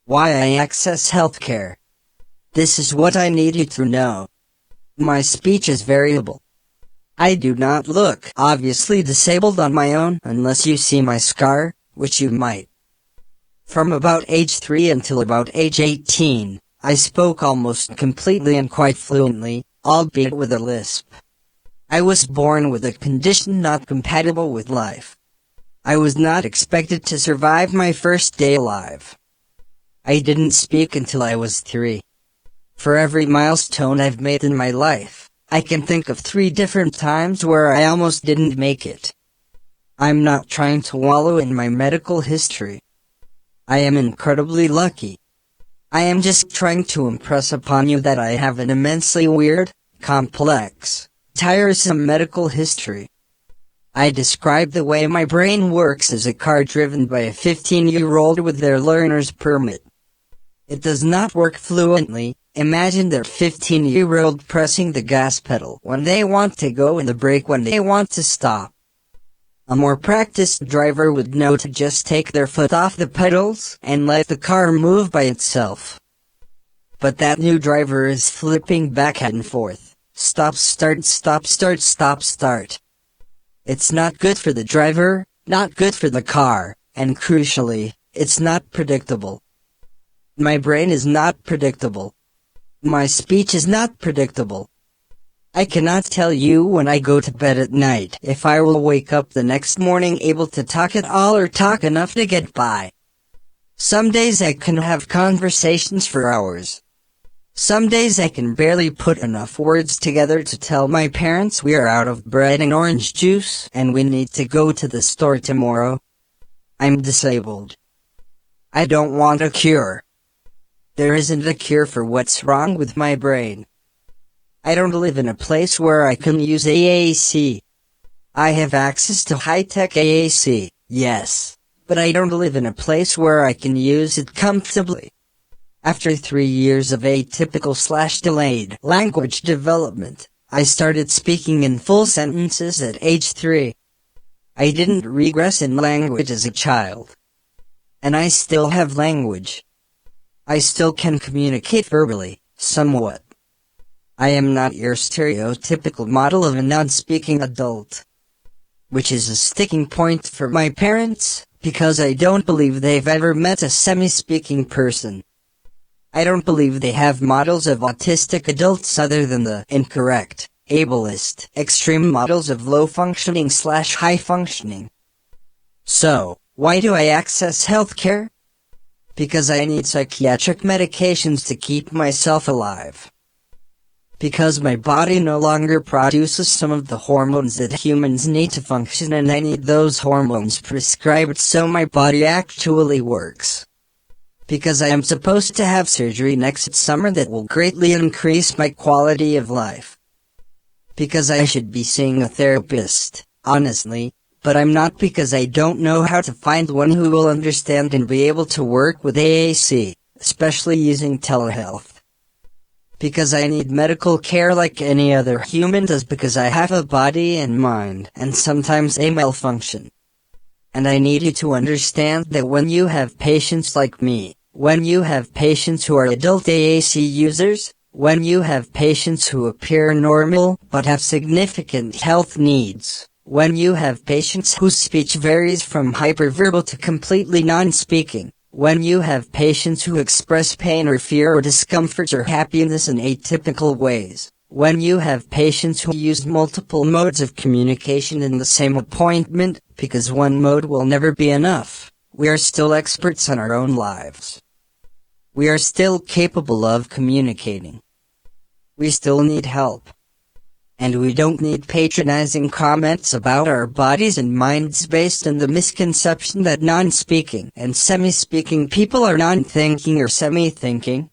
Why I access healthcare. This is what I need you to know. My speech is variable. I do not look obviously disabled on my own unless you see my scar, which you might. From about age 3 until about age 18, I spoke almost completely and quite fluently, albeit with a lisp. I was born with a condition not compatible with life. I was not expected to survive my first day alive. I didn't speak until I was 3. For every milestone I've made in my life, I can think of 3 different times where I almost didn't make it. I'm not trying to wallow in my medical history. I am incredibly lucky. I am just trying to impress upon you that I have an immensely weird, complex, tiresome medical history. I describe the way my brain works as a car driven by a 15-year-old with their learner's permit. It does not work fluently. Imagine their 15-year-old pressing the gas pedal when they want to go and the brake when they want to stop. A more practiced driver would know to just take their foot off the pedals and let the car move by itself. But that new driver is flipping back and forth. Stop, start, stop, start, stop, start. It's not good for the driver, not good for the car, and crucially, it's not predictable. My brain is not predictable. My speech is not predictable. I cannot tell you when I go to bed at night if I will wake up the next morning able to talk at all or talk enough to get by. Some days I can have conversations for hours. Some days I can barely put enough words together to tell my parents we are out of bread and orange juice and we need to go to the store tomorrow. I'm disabled. I don't want a cure. There isn't a cure for what's wrong with my brain. I don't live in a place where I can use AAC. I have access to high-tech AAC, yes, but I don't live in a place where I can use it comfortably. After 3 years of atypical/delayed language development, I started speaking in full sentences at age 3. I didn't regress in language as a child. And I still have language. I still can communicate verbally, somewhat. I am not your stereotypical model of a non-speaking adult. Which is a sticking point for my parents, because I don't believe they've ever met a semi-speaking person. I don't believe they have models of autistic adults other than the incorrect, ableist, extreme models of low-functioning/high functioning. So, why do I access healthcare? Because I need psychiatric medications to keep myself alive. Because my body no longer produces some of the hormones that humans need to function and I need those hormones prescribed so my body actually works. Because I am supposed to have surgery next summer that will greatly increase my quality of life. Because I should be seeing a therapist, honestly, but I'm not because I don't know how to find one who will understand and be able to work with AAC, especially using telehealth. Because I need medical care like any other human does because I have a body and mind and sometimes a malfunction. And I need you to understand that when you have patients like me, when you have patients who are adult AAC users, when you have patients who appear normal but have significant health needs, when you have patients whose speech varies from hyperverbal to completely non-speaking, when you have patients who express pain or fear or discomfort or happiness in atypical ways, when you have patients who use multiple modes of communication in the same appointment, because one mode will never be enough, we are still experts on our own lives. We are still capable of communicating. We still need help. And we don't need patronizing comments about our bodies and minds based on the misconception that non-speaking and semi-speaking people are non-thinking or semi-thinking.